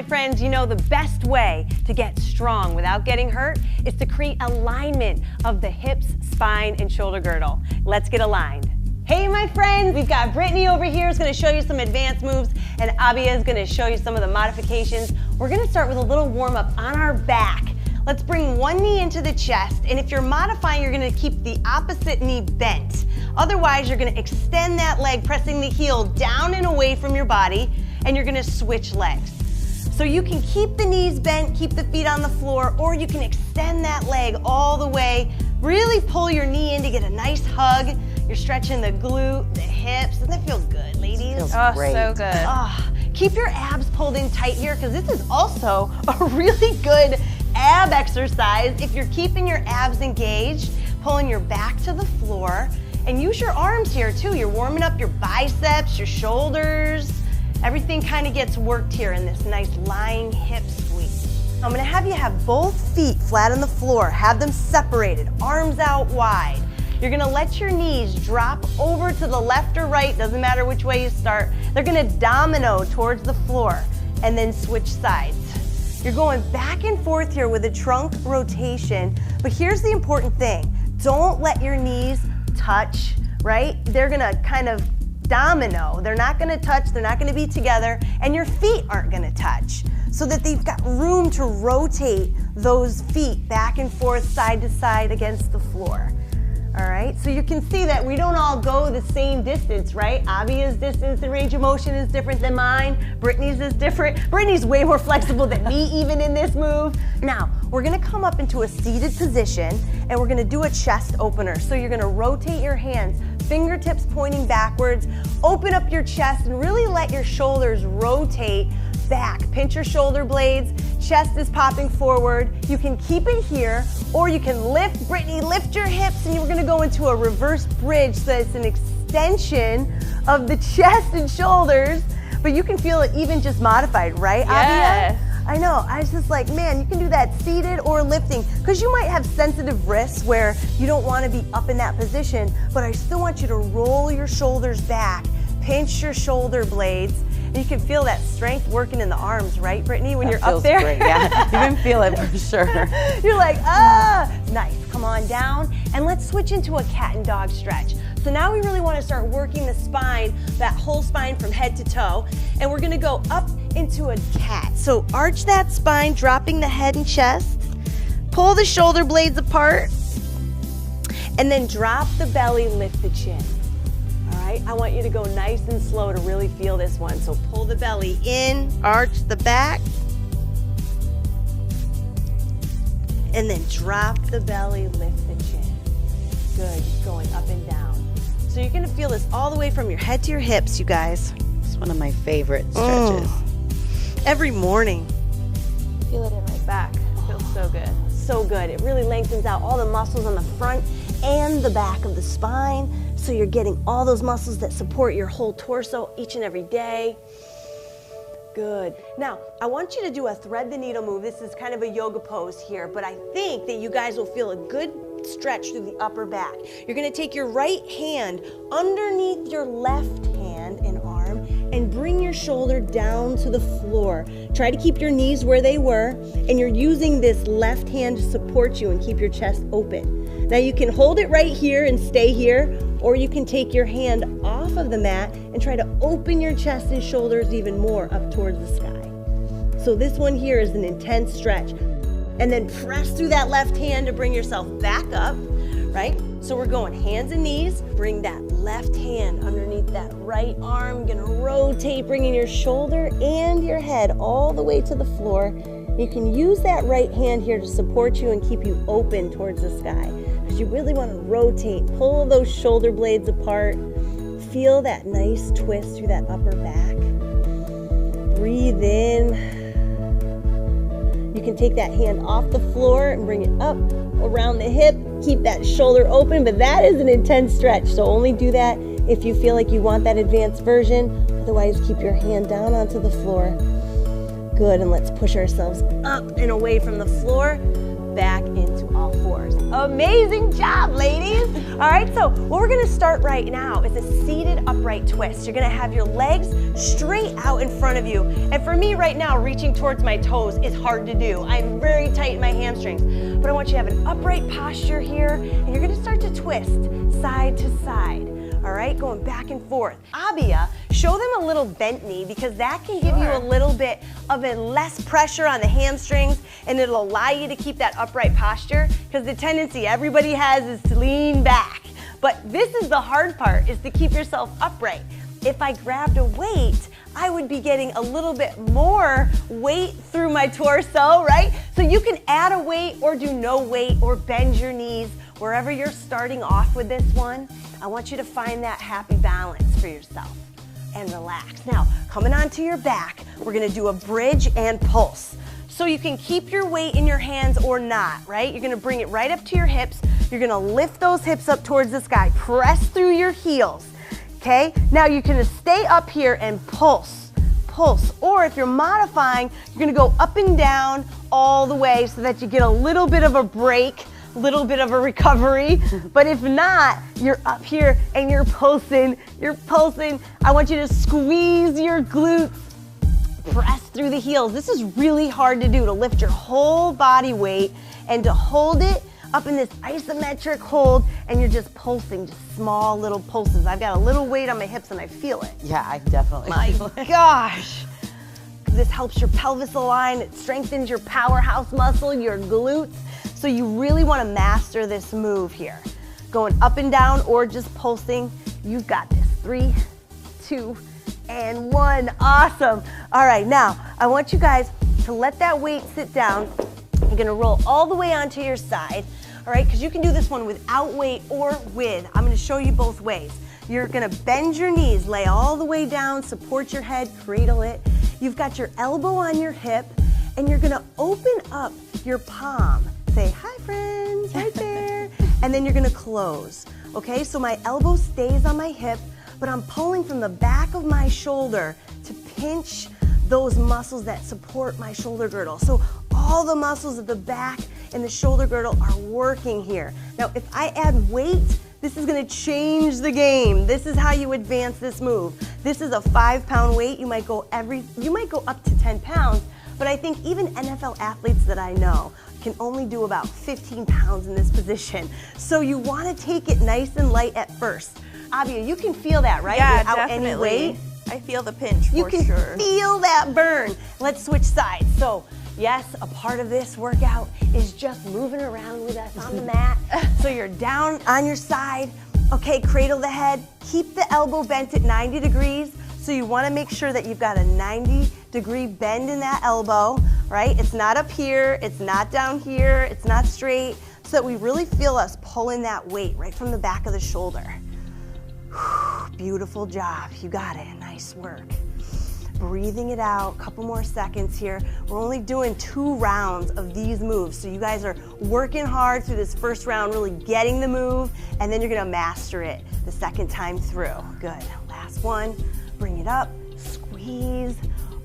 my friends, you know the best way to get strong without getting hurt is to create alignment of the hips, spine, and shoulder girdle. Let's get aligned. Hey my friends, we've got Brittany over here who's going to show you some advanced moves, and Abia is going to show you some of the modifications. We're going to start with a little warm up on our back. Let's bring one knee into the chest, and if you're modifying, you're going to keep the opposite knee bent. Otherwise, you're going to extend that leg, pressing the heel down and away from your body, and you're going to switch legs. So you can keep the knees bent, keep the feet on the floor, or you can extend that leg all the way. Really pull your knee in to get a nice hug. You're stretching the glute, the hips. Doesn't that feel good, ladies? Feels great. So good. Keep your abs pulled in tight here, because this is also a really good ab exercise. If you're keeping your abs engaged, pulling your back to the floor, and use your arms here too. You're warming up your biceps, your shoulders. Everything kind of gets worked here in this nice lying hip squeeze. I'm gonna have you have both feet flat on the floor, have them separated, arms out wide. You're gonna let your knees drop over to the left or right, doesn't matter which way you start. They're gonna domino towards the floor and then switch sides. You're going back and forth here with a trunk rotation, but here's the important thing. Don't let your knees touch, right? They're gonna kind of domino. They're not gonna touch, they're not gonna be together, and your feet aren't gonna touch, so that they've got room to rotate those feet back and forth, side to side against the floor. All right, so you can see that we don't all go the same distance, right? Abia's distance and range of motion is different than mine. Brittany's is different. Brittany's way more flexible than me even in this move. Now, we're gonna come up into a seated position and we're gonna do a chest opener. So you're gonna rotate your hands, fingertips pointing backwards, open up your chest and really let your shoulders rotate back. Pinch your shoulder blades, chest is popping forward. You can keep it here, or you can lift, Brittany, lift your hips, and you're gonna go into a reverse bridge so it's an extension of the chest and shoulders, but you can feel it even just modified, right, Yes. Abia? I know, I was just like, man, you can do that seated or lifting, because you might have sensitive wrists where you don't wanna be up in that position, but I still want you to roll your shoulders back, pinch your shoulder blades. You can feel that strength working in the arms, right, Brittany, when you're up there? Great, yeah. You can feel it for sure. You're like, nice. Come on down, and let's switch into a cat and dog stretch. So now we really want to start working the spine, that whole spine from head to toe, and we're going to go up into a cat. So arch that spine, dropping the head and chest, pull the shoulder blades apart, and then drop the belly, lift the chin. I want you to go nice and slow to really feel this one. So pull the belly in, arch the back, and then drop the belly, lift the chin. Good, just going up and down. So you're gonna feel this all the way from your head to your hips, you guys. It's one of my favorite stretches. Every morning. Feel it in my back. It feels so good. So good. It really lengthens out all the muscles on the front and the back of the spine. So you're getting all those muscles that support your whole torso each and every day. Good. Now, I want you to do a thread the needle move. This is kind of a yoga pose here, but I think that you guys will feel a good stretch through the upper back. You're gonna take your right hand underneath your left hand and arm and bring your shoulder down to the floor. Try to keep your knees where they were, and you're using this left hand to support you and keep your chest open. Now you can hold it right here and stay here, or you can take your hand off of the mat and try to open your chest and shoulders even more up towards the sky. So this one here is an intense stretch. And then press through that left hand to bring yourself back up, right? So we're going hands and knees, bring that left hand underneath that right arm, gonna rotate, bringing your shoulder and your head all the way to the floor. You can use that right hand here to support you and keep you open towards the sky. Because you really want to rotate, pull those shoulder blades apart, feel that nice twist through that upper back. Breathe in. You can take that hand off the floor and bring it up around the hip. Keep that shoulder open, but that is an intense stretch, so only do that if you feel like you want that advanced version. Otherwise, keep your hand down onto the floor. Good, and let's push ourselves up and away from the floor. back into all fours. Amazing job, ladies. All right, so what we're gonna start right now is a seated upright twist. You're gonna have your legs straight out in front of you. And for me right now, reaching towards my toes is hard to do. I'm very tight in my hamstrings. But I want you to have an upright posture here, and you're gonna start to twist side to side. All right, going back and forth. Abia, show them a little bent knee because that can give you a little bit of a less pressure on the hamstrings, and it'll allow you to keep that upright posture, because the tendency everybody has is to lean back. But this is the hard part, is to keep yourself upright. If I grabbed a weight, I would be getting a little bit more weight through my torso, right? So you can add a weight or do no weight or bend your knees. Wherever you're starting off with this one, I want you to find that happy balance for yourself and relax. Now, coming onto your back, we're gonna do a bridge and pulse. So you can keep your weight in your hands or not, right? You're gonna bring it right up to your hips. You're gonna lift those hips up towards the sky. Press through your heels, okay? Now you're gonna stay up here and pulse, pulse. Or if you're modifying, you're gonna go up and down all the way so that you get a little bit of a break, little bit of a recovery. But if not, you're up here and you're pulsing, you're pulsing. I want you to squeeze your glutes, press through the heels. This is really hard to do, to lift your whole body weight and to hold it up in this isometric hold, and you're just pulsing, just small little pulses. I've got a little weight on my hips and I feel it. Yeah, I definitely feel it. My gosh. This helps your pelvis align, it strengthens your powerhouse muscle, your glutes. So you really want to master this move here. Going up and down or just pulsing, you've got this. 3, 2, and 1. Awesome. All right, now I want you guys to let that weight sit down. You're gonna roll all the way onto your side, all right, because you can do this one without weight or with. I'm gonna show you both ways. You're gonna bend your knees, lay all the way down, support your head, cradle it. You've got your elbow on your hip, and you're gonna open up your palm. Say, hi friends, right there. And then you're gonna close, okay? So my elbow stays on my hip, but I'm pulling from the back of my shoulder to pinch those muscles that support my shoulder girdle. So all the muscles of the back and the shoulder girdle are working here. Now, if I add weight, this is gonna change the game. This is how you advance this move. This is a 5-pound weight. You might go up to 10 pounds, but I think even NFL athletes that I know can only do about 15 pounds in this position. So you wanna take it nice and light at first. Abia, you can feel that, right? Yeah, without definitely. any weight. I feel the pinch for You can sure. feel that burn. Let's switch sides. So yes, a part of this workout is just moving around with us on the mat. So you're down on your side. Okay, cradle the head. Keep the elbow bent at 90 degrees. So you want to make sure that you've got a 90-degree bend in that elbow, right? It's not up here, it's not down here, it's not straight, so that we really feel us pulling that weight right from the back of the shoulder. Beautiful job, you got it, nice work. Breathing it out, couple more seconds here. We're only doing 2 rounds of these moves, so you guys are working hard through this first round, really getting the move, and then you're gonna master it the second time through. Good, last one. Bring it up, squeeze,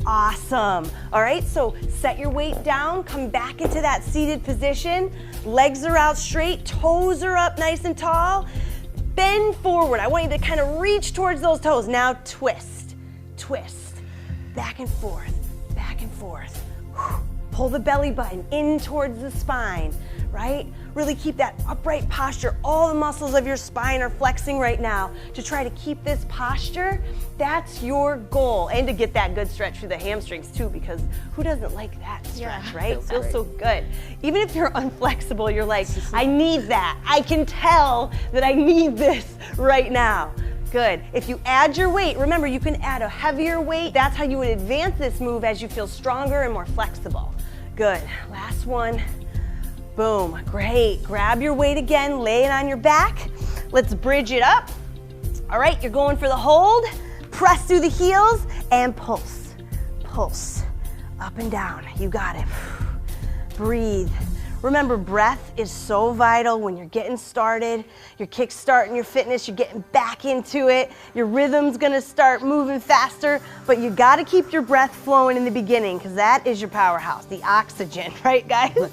awesome. All right, so set your weight down, come back into that seated position. Legs are out straight, toes are up nice and tall. Bend forward. I want you to kind of reach towards those toes. Now twist, twist, back and forth, back and forth. Pull the belly button in towards the spine, right? Really keep that upright posture. All the muscles of your spine are flexing right now to try to keep this posture. That's your goal. And to get that good stretch through the hamstrings too, because who doesn't like that stretch, right? Feels so good. Even if you're unflexible, you're like, I need that. I can tell that I need this right now. Good. If you add your weight, remember you can add a heavier weight. That's how you would advance this move as you feel stronger and more flexible. Good. Last one. Boom. Great. Grab your weight again, lay it on your back. Let's bridge it up. All right, you're going for the hold. Press through the heels and pulse. Pulse. Up and down. You got it. Breathe. Remember, breath is so vital when you're getting started. You're kickstarting your fitness, you're getting back into it. Your rhythm's gonna start moving faster, but you gotta keep your breath flowing in the beginning because that is your powerhouse, the oxygen, right guys?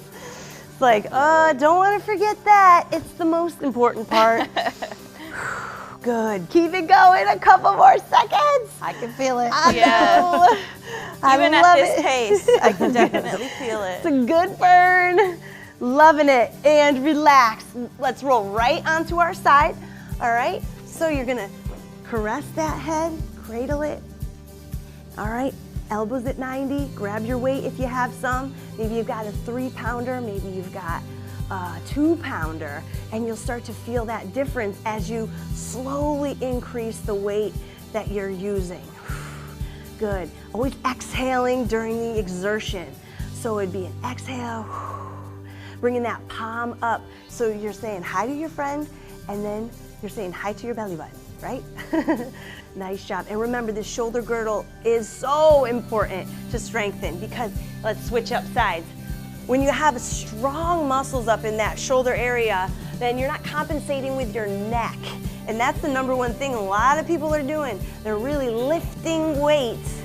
It's like, don't want to forget that. It's the most important part. Good. Keep it going. A couple more seconds. I can feel it. Yes. I Even love at this it. pace, I can definitely feel It's it. a good burn. Loving it. And relax. Let's roll right onto our side. All right. So you're going to caress that head, cradle it. All right. Elbows at 90. Grab your weight if you have some. Maybe you've got a 3-pounder. Maybe you've got a 2-pounder. And you'll start to feel that difference as you slowly increase the weight that you're using. Good. Always exhaling during the exertion. So it'd be an exhale, bringing that palm up. So you're saying hi to your friend, and then you're saying hi to your belly button, right? Nice job. And remember, the shoulder girdle is so important to strengthen because let's switch up sides. When you have strong muscles up in that shoulder area, then you're not compensating with your neck. And that's the number one thing a lot of people are doing. They're really lifting weights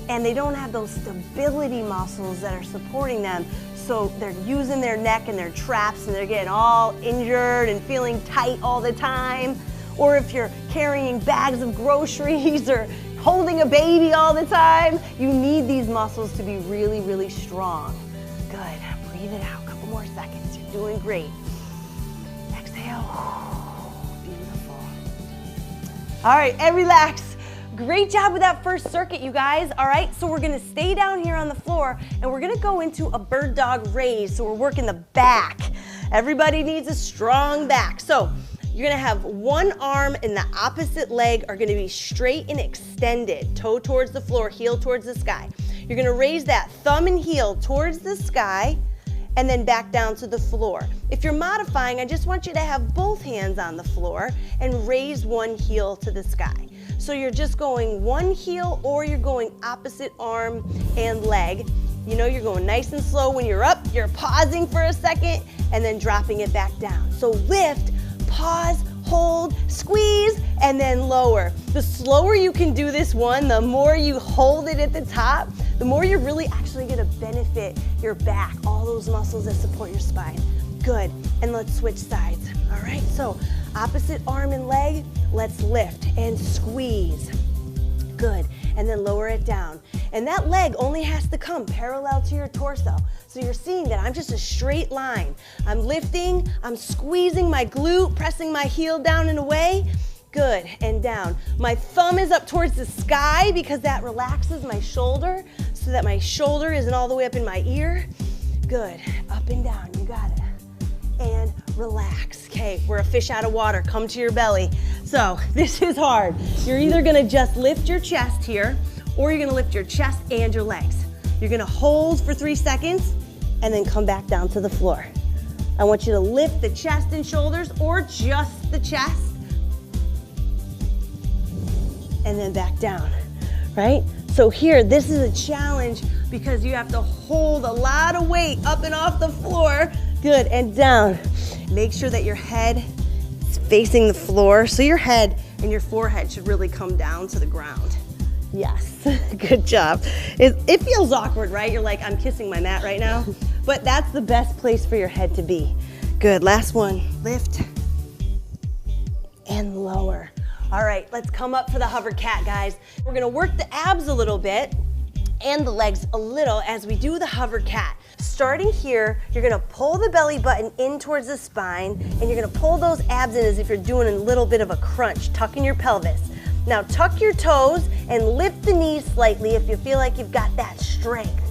and they don't have those stability muscles that are supporting them. So they're using their neck and their traps and they're getting all injured and feeling tight all the time. Or if you're carrying bags of groceries or holding a baby all the time, you need these muscles to be really, really strong. Good. Breathe it out. A couple more seconds. You're doing great. Exhale. Beautiful. All right, and relax. Great job with that first circuit, you guys. All right, so we're gonna stay down here on the floor and we're gonna go into a bird dog raise. So we're working the back. Everybody needs a strong back. So you're gonna have one arm and the opposite leg are gonna be straight and extended, toe towards the floor, heel towards the sky. You're gonna raise that thumb and heel towards the sky and then back down to the floor. If you're modifying, I just want you to have both hands on the floor and raise one heel to the sky. So you're just going one heel or you're going opposite arm and leg. You know, you're going nice and slow. When you're up, you're pausing for a second and then dropping it back down. So lift, pause, hold, squeeze, and then lower. The slower you can do this one, the more you hold it at the top, the more you're really actually gonna benefit your back, all those muscles that support your spine. Good, and let's switch sides. All right, so opposite arm and leg, let's lift and squeeze. Good, and then lower it down. And that leg only has to come parallel to your torso. So you're seeing that I'm just a straight line. I'm lifting, I'm squeezing my glute, pressing my heel down and away. Good, and down. My thumb is up towards the sky because that relaxes my shoulder so that my shoulder isn't all the way up in my ear. Good, up and down, you got it. And relax. Okay, we're a fish out of water. Come to your belly. So this is hard. You're either gonna just lift your chest here or you're gonna lift your chest and your legs. You're gonna hold for 3 seconds and then come back down to the floor. I want you to lift the chest and shoulders or just the chest and then back down, right? So here, this is a challenge because you have to hold a lot of weight up and off the floor. Good, and down. Make sure that your head is facing the floor. So your head and your forehead should really come down to the ground. Yes, good job. It feels awkward, right? You're like, I'm kissing my mat right now. But that's the best place for your head to be. Good, last one. Lift and lower. All right, let's come up for the hover cat, guys. We're gonna work the abs a little bit and the legs a little as we do the hover cat. Starting here, you're gonna pull the belly button in towards the spine and you're gonna pull those abs in as if you're doing a little bit of a crunch, tucking your pelvis. Now tuck your toes and lift the knees slightly if you feel like you've got that strength,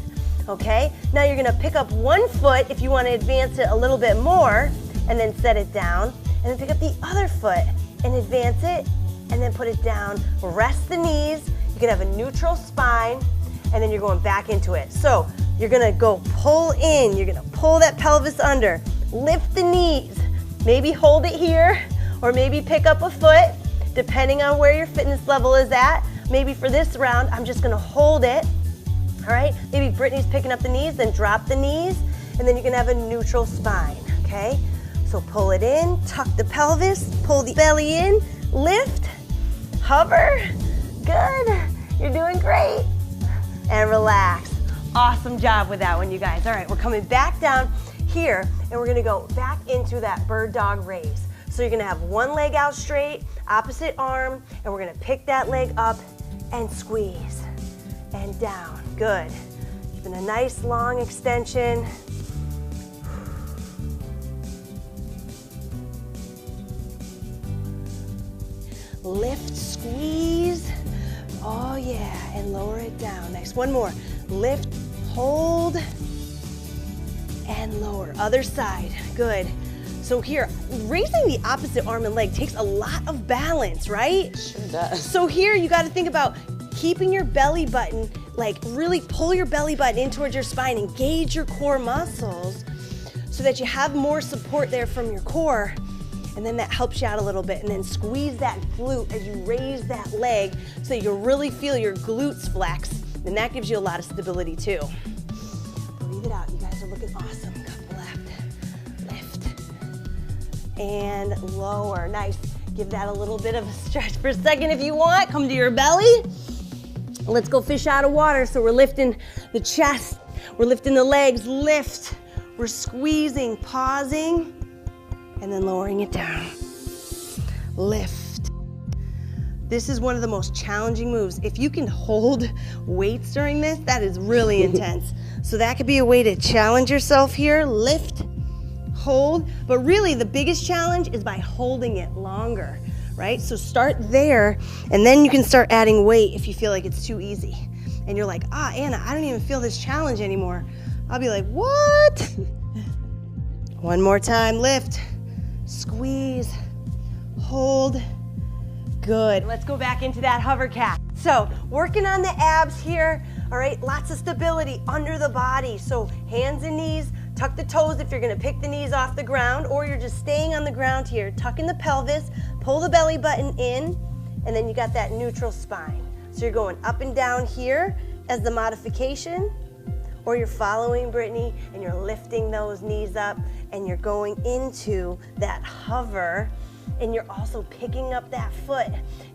okay? Now you're gonna pick up one foot if you wanna advance it a little bit more and then set it down, and then pick up the other foot and advance it and then put it down. Rest the knees, you can have a neutral spine, and then you're going back into it. So you're gonna go pull in, you're gonna pull that pelvis under, lift the knees, maybe hold it here, or maybe pick up a foot, depending on where your fitness level is at. Maybe for this round, I'm just gonna hold it, all right? Maybe Brittany's picking up the knees, then drop the knees, and then you can have a neutral spine, okay? So pull it in, tuck the pelvis, pull the belly in, lift, hover, good, you're doing great. And relax. Awesome job with that one, you guys. All right, we're coming back down. here, and we're gonna go back into that bird dog raise. So you're gonna have one leg out straight, opposite arm, and we're gonna pick that leg up and squeeze and down. Good. Keeping a nice long extension. Lift, squeeze. Oh yeah, and lower it down. Next, one more. Lift, hold, and lower. Other side, good. So here, raising the opposite arm and leg takes a lot of balance, right? Sure does. So here you gotta think about keeping your belly button, like really pull your belly button in towards your spine, engage your core muscles so that you have more support there from your core. And then that helps you out a little bit. And then squeeze that glute as you raise that leg so you really feel your glutes flex. And that gives you a lot of stability too. Breathe it out. You guys are looking awesome. Couple left. Lift. And lower. Nice. Give that a little bit of a stretch for a second if you want. Come to your belly. Let's go fish out of water. So we're lifting the chest. We're lifting the legs. Lift. We're squeezing, pausing, and then lowering it down. Lift. This is one of the most challenging moves. If you can hold weights during this, that is really intense. So that could be a way to challenge yourself here. Lift, hold, but really the biggest challenge is by holding it longer, right? So start there, and then you can start adding weight if you feel like it's too easy. And you're like, Anna, I don't even feel this challenge anymore. I'll be like, what? One more time, lift. Squeeze, hold, good. Let's go back into that hover cat. So working on the abs here, all right, lots of stability under the body. So hands and knees, tuck the toes if you're gonna pick the knees off the ground, or you're just staying on the ground here. Tuck in the pelvis, pull the belly button in, and then you got that neutral spine. So you're going up and down here as the modification, or you're following Brittany and you're lifting those knees up and you're going into that hover, and you're also picking up that foot.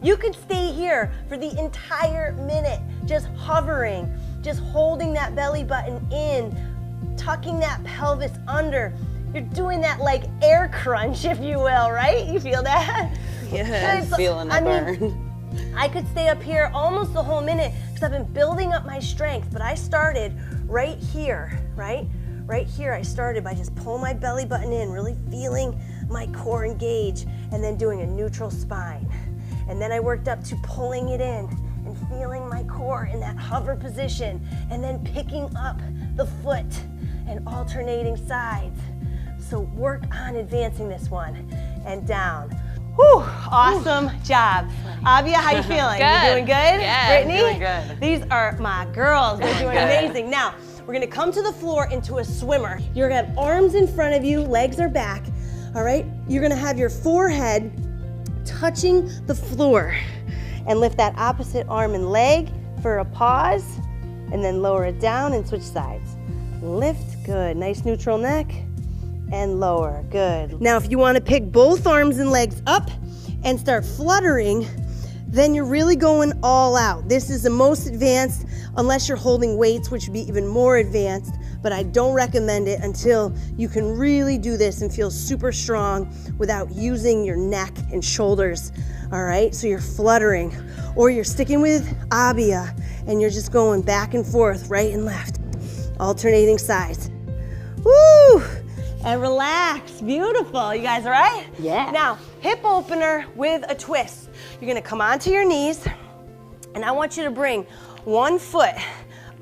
You could stay here for the entire minute, just hovering, just holding that belly button in, tucking that pelvis under. You're doing that like air crunch, if you will, right? You feel that? Yeah, I'm feeling the burn. I could stay up here almost the whole minute because I've been building up my strength, but I started right here, right? Right here, I started by just pulling my belly button in, really feeling my core engage, and then doing a neutral spine. And then I worked up to pulling it in and feeling my core in that hover position, and then picking up the foot and alternating sides. So work on advancing this one. And down. Whew, awesome job. Abia, how you feeling? Good. You doing good? Yeah, Brittany? doing good. These are my girls. They're doing amazing. Now, we're gonna come to the floor into a swimmer. You're gonna have arms in front of you, legs are back, all right? You're gonna have your forehead touching the floor, and lift that opposite arm and leg for a pause, and then lower it down and switch sides. Lift, good, nice neutral neck, and lower, good. Now if you wanna pick both arms and legs up and start fluttering, then you're really going all out. This is the most advanced, unless you're holding weights, which would be even more advanced, but I don't recommend it until you can really do this and feel super strong without using your neck and shoulders, all right? So you're fluttering, or you're sticking with Abia, and you're just going back and forth, right and left, alternating sides. Woo! And relax, beautiful. You guys all right? Yeah. Now, hip opener with a twist. You're gonna come onto your knees, and I want you to bring one foot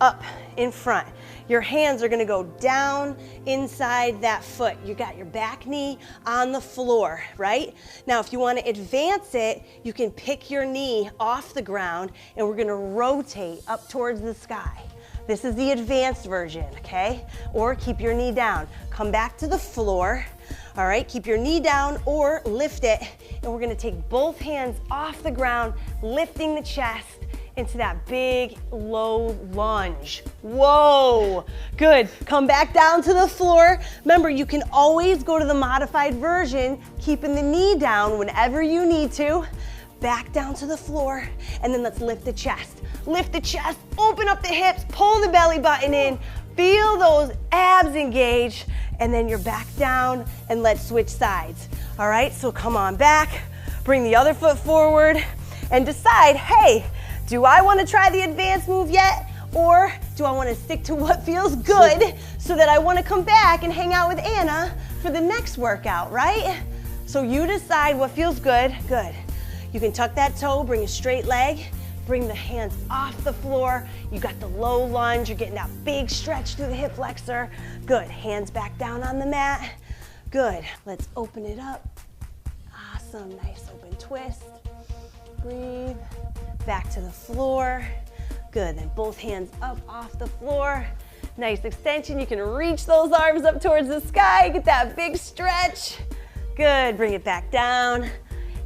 up in front. Your hands are gonna go down inside that foot. You got your back knee on the floor, right? Now, if you wanna advance it, you can pick your knee off the ground, and we're gonna rotate up towards the sky. This is the advanced version, okay? Or keep your knee down. Come back to the floor, all right? Keep your knee down or lift it, and we're gonna take both hands off the ground, lifting the chest into that big, low lunge. Whoa, good. Come back down to the floor. Remember, you can always go to the modified version, keeping the knee down whenever you need to. Back down to the floor, and then let's lift the chest. Lift the chest, open up the hips, pull the belly button in, feel those abs engage, and then you're back down, and let's switch sides. All right, so come on back, bring the other foot forward, and decide, hey, do I want to try the advanced move yet? Or do I want to stick to what feels good so that I want to come back and hang out with Anna for the next workout, right? So you decide what feels good. Good. You can tuck that toe, bring a straight leg, bring the hands off the floor. You got the low lunge. You're getting that big stretch through the hip flexor. Good. Hands back down on the mat. Good. Let's open it up. Awesome. Nice open twist. Breathe. Back to the floor. Good, then both hands up off the floor. Nice extension, you can reach those arms up towards the sky, get that big stretch. Good, bring it back down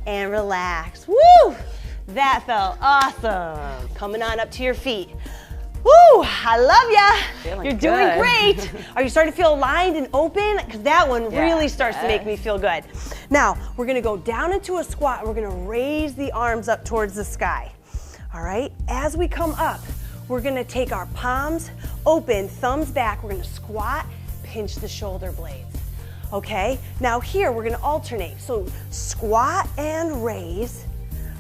and relax. Woo, that felt awesome. Coming on up to your feet. Woo, I love ya. You're doing great. Are you starting to feel aligned and open? Because that one really starts to make me feel good. Now, we're gonna go down into a squat. We're gonna raise the arms up towards the sky. All right, as we come up, we're gonna take our palms open, thumbs back, we're gonna squat, pinch the shoulder blades. Okay, now here we're gonna alternate. So squat and raise,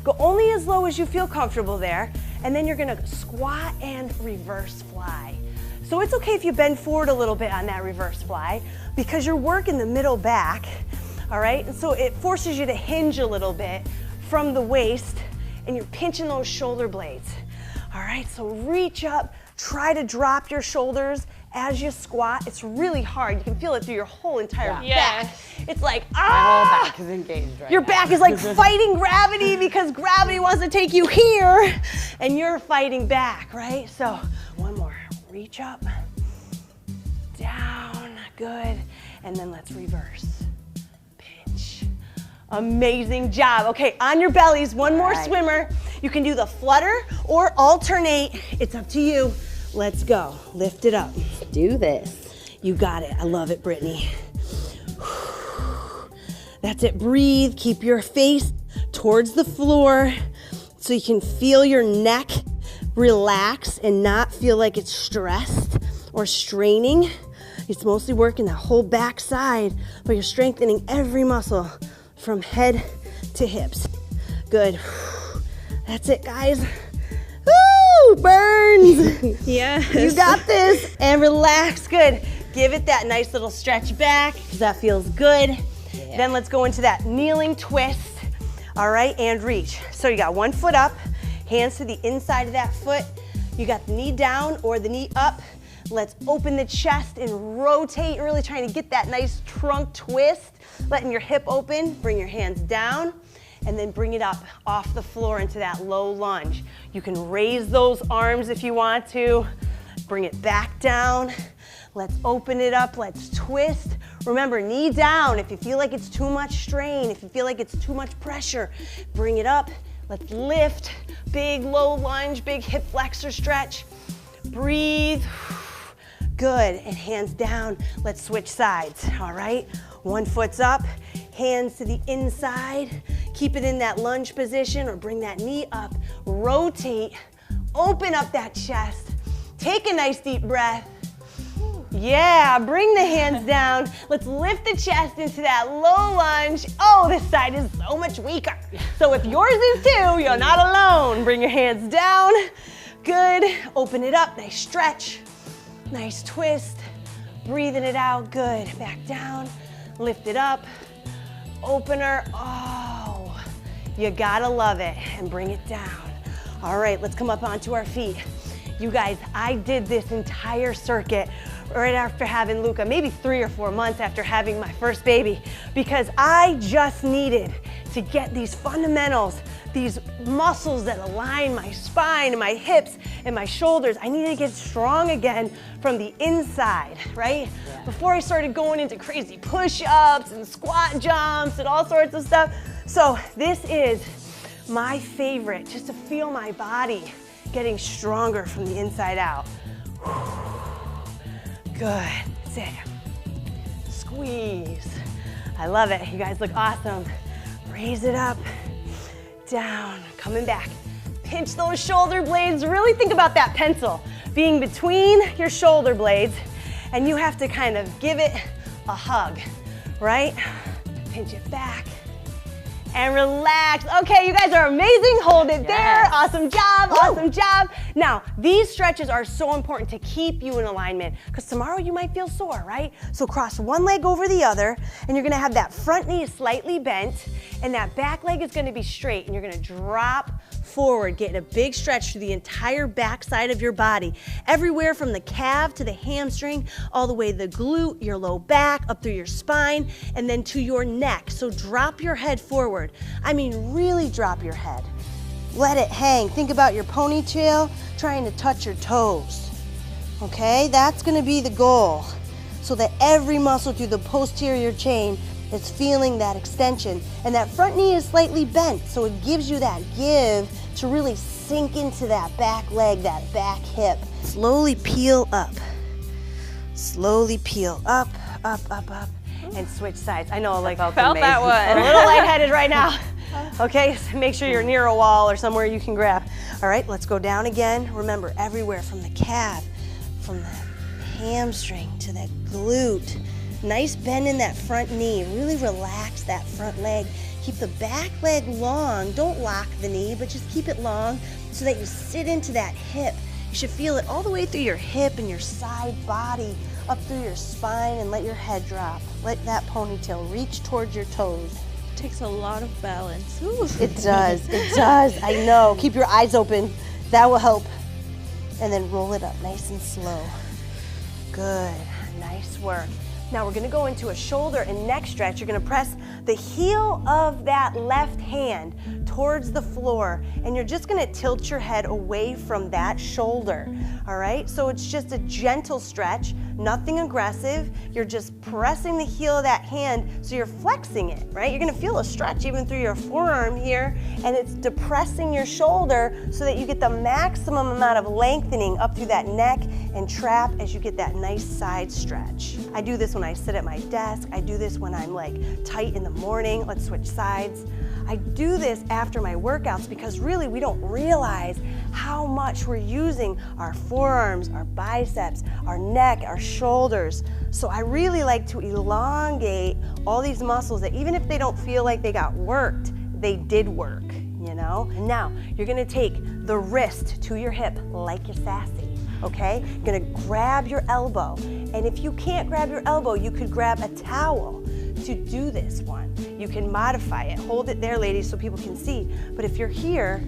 go only as low as you feel comfortable there, and then you're gonna squat and reverse fly. So it's okay if you bend forward a little bit on that reverse fly because you're working the middle back, all right? And so it forces you to hinge a little bit from the waist, and you're pinching those shoulder blades. All right, so reach up, try to drop your shoulders as you squat. It's really hard. You can feel it through your whole entire back. It's like, My whole back is engaged right Your now. back is like fighting gravity because gravity wants to take you here and you're fighting back, right? So one more, reach up, down, good, and then let's reverse. Amazing job. Okay, on your bellies, one more swimmer. You can do the flutter or alternate. It's up to you. Let's go. Lift it up. Do this. You got it. I love it, Brittany. That's it. Breathe. Keep your face towards the floor so you can feel your neck relax and not feel like it's stressed or straining. It's mostly working the whole back side, but you're strengthening every muscle from head to hips. Good. That's it, guys. Woo! Burns! Yes. You got this. And relax. Good. Give it that nice little stretch back because that feels good. Yeah. Then let's go into that kneeling twist. All right, and reach. So you got one foot up, hands to the inside of that foot. You got the knee down or the knee up. Let's open the chest and rotate, really trying to get that nice trunk twist. Letting your hip open, bring your hands down, and then bring it up off the floor into that low lunge. You can raise those arms if you want to. Bring it back down. Let's open it up, let's twist. Remember, knee down. If you feel like it's too much strain, if you feel like it's too much pressure, bring it up. Let's lift, big low lunge, big hip flexor stretch. Breathe. Good, and hands down. Let's switch sides, all right? One foot's up, hands to the inside. Keep it in that lunge position or bring that knee up. Rotate, open up that chest. Take a nice deep breath. Yeah, bring the hands down. Let's lift the chest into that low lunge. Oh, this side is so much weaker. So if yours is too, you're not alone. Bring your hands down. Good, open it up, nice stretch. Nice twist, breathing it out, good. Back down, lift it up, opener, oh, you gotta love it, and bring it down. All right, let's come up onto our feet. You guys, I did this entire circuit right after having Luca, maybe 3 or 4 months after having my first baby, because I just needed to get these fundamentals, these muscles that align my spine and my hips and my shoulders. I needed to get strong again from the inside, right? Yeah. Before I started going into crazy push-ups and squat jumps and all sorts of stuff. So this is my favorite, just to feel my body getting stronger from the inside out. Good, that's it. Squeeze. I love it, you guys look awesome. Raise it up, down, coming back. Pinch those shoulder blades, really think about that pencil being between your shoulder blades, and you have to kind of give it a hug, right? Pinch it back and relax. Okay, you guys are amazing. Hold it there. Awesome job, awesome job. Now, these stretches are so important to keep you in alignment because tomorrow you might feel sore, right? So cross one leg over the other and you're gonna have that front knee slightly bent and that back leg is gonna be straight and you're gonna drop forward, getting a big stretch through the entire back side of your body. Everywhere from the calf to the hamstring, all the way to the glute, your low back, up through your spine, and then to your neck. So drop your head forward. I mean, really drop your head. Let it hang. Think about your ponytail trying to touch your toes. Okay, that's gonna be the goal. So that every muscle through the posterior chain is feeling that extension. And that front knee is slightly bent, so it gives you that give to really sink into that back leg, that back hip. Slowly peel up. Slowly peel up, up, up, up, and switch sides. I know, like, Felt that one. a little lightheaded right now. Okay, so make sure you're near a wall or somewhere you can grab. All right, let's go down again. Remember, everywhere from the calf, from the hamstring to the glute. Nice bend in that front knee. Really relax that front leg. Keep the back leg long. Don't lock the knee, but just keep it long so that you sit into that hip. You should feel it all the way through your hip and your side body, up through your spine, and let your head drop. Let that ponytail reach towards your toes. It takes a lot of balance. Ooh. It does, it does. I know. Keep your eyes open. That will help. And then roll it up nice and slow. Good. Nice work. Now we're gonna go into a shoulder and neck stretch. You're gonna press the heel of that left hand towards the floor, and you're just gonna tilt your head away from that shoulder, all right? So it's just a gentle stretch, nothing aggressive. You're just pressing the heel of that hand, so you're flexing it, right? You're gonna feel a stretch even through your forearm here, and it's depressing your shoulder so that you get the maximum amount of lengthening up through that neck and trap as you get that nice side stretch. I do this when I sit at my desk. I do this when I'm like tight in the morning. Let's switch sides. I do this after my workouts because really we don't realize how much we're using our forearms, our biceps, our neck, our shoulders. So I really like to elongate all these muscles that even if they don't feel like they got worked, they did work, you know? Now, you're gonna take the wrist to your hip like you're sassy. Okay, you're gonna grab your elbow, and if you can't grab your elbow, you could grab a towel to do this one. You can modify it. Hold it there, ladies, so people can see. But if you're here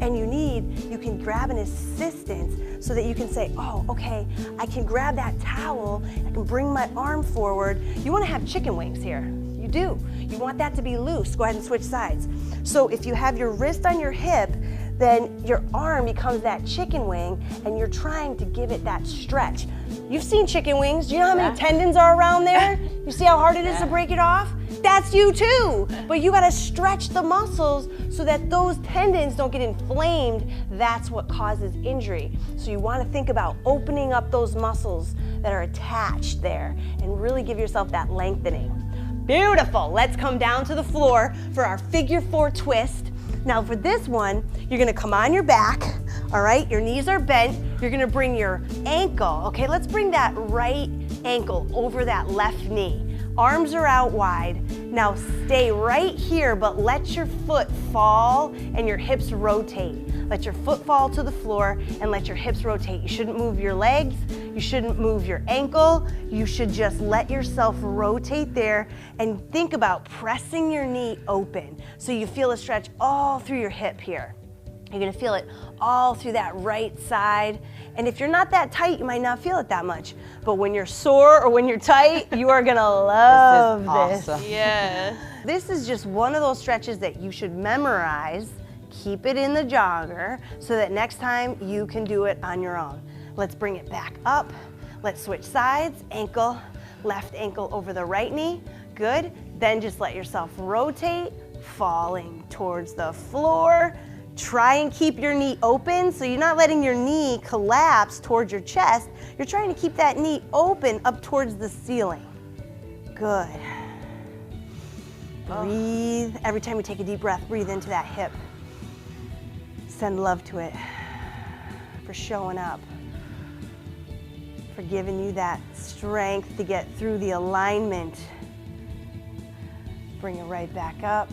and you can grab an assistance so that you can say, oh, okay, I can grab that towel, I can bring my arm forward. You wanna have chicken wings here. You do. You want that to be loose. Go ahead and switch sides. So if you have your wrist on your hip, then your arm becomes that chicken wing and you're trying to give it that stretch. You've seen chicken wings. Do you know how many tendons are around there? You see how hard it is to break it off? That's you too. But you gotta stretch the muscles so that those tendons don't get inflamed. That's what causes injury. So you wanna think about opening up those muscles that are attached there and really give yourself that lengthening. Beautiful. Let's come down to the floor for our figure 4 twist. Now for this one, you're gonna come on your back, all right? Your knees are bent. You're gonna bring your ankle, okay? Let's bring that right ankle over that left knee. Arms are out wide. Now stay right here, but let your foot fall and your hips rotate. Let your foot fall to the floor and let your hips rotate. You shouldn't move your legs. You shouldn't move your ankle. You should just let yourself rotate there and think about pressing your knee open so you feel a stretch all through your hip here. You're gonna feel it all through that right side. And if you're not that tight, you might not feel it that much. But when you're sore or when you're tight, you are gonna love this. Awesome. Yeah. This is just one of those stretches that you should memorize. Keep it in the jogger so that next time you can do it on your own. Let's bring it back up. Let's switch sides. Ankle, left ankle over the right knee. Good. Then just let yourself rotate, falling towards the floor. Try and keep your knee open so you're not letting your knee collapse towards your chest. You're trying to keep that knee open up towards the ceiling. Good. Breathe. Every time you take a deep breath, breathe into that hip. Send love to it for showing up, for giving you that strength to get through the alignment. Bring it right back up.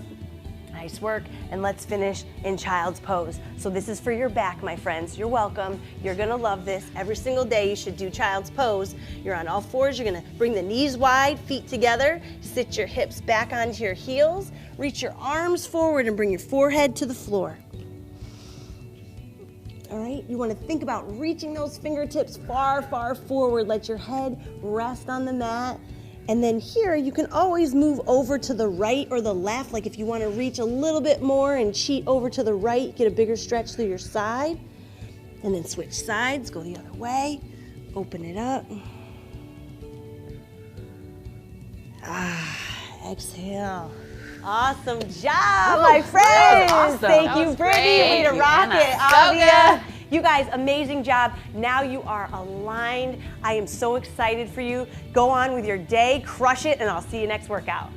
Nice work, and let's finish in child's pose. So this is for your back, my friends. You're welcome. You're gonna love this. Every single day you should do child's pose. You're on all fours. You're gonna bring the knees wide, feet together. Sit your hips back onto your heels. Reach your arms forward and bring your forehead to the floor. All right, you wanna think about reaching those fingertips far, far forward. Let your head rest on the mat. And then here, you can always move over to the right or the left, like if you want to reach a little bit more and cheat over to the right, get a bigger stretch through your side. And then switch sides, go the other way, open it up. Exhale. Awesome job, my friends. awesome. Thank That you, was Brittany. great. Way to rock Anna. it. So Avia. good. You guys, amazing job. Now you are aligned. I am so excited for you. Go on with your day, crush it, and I'll see you next workout.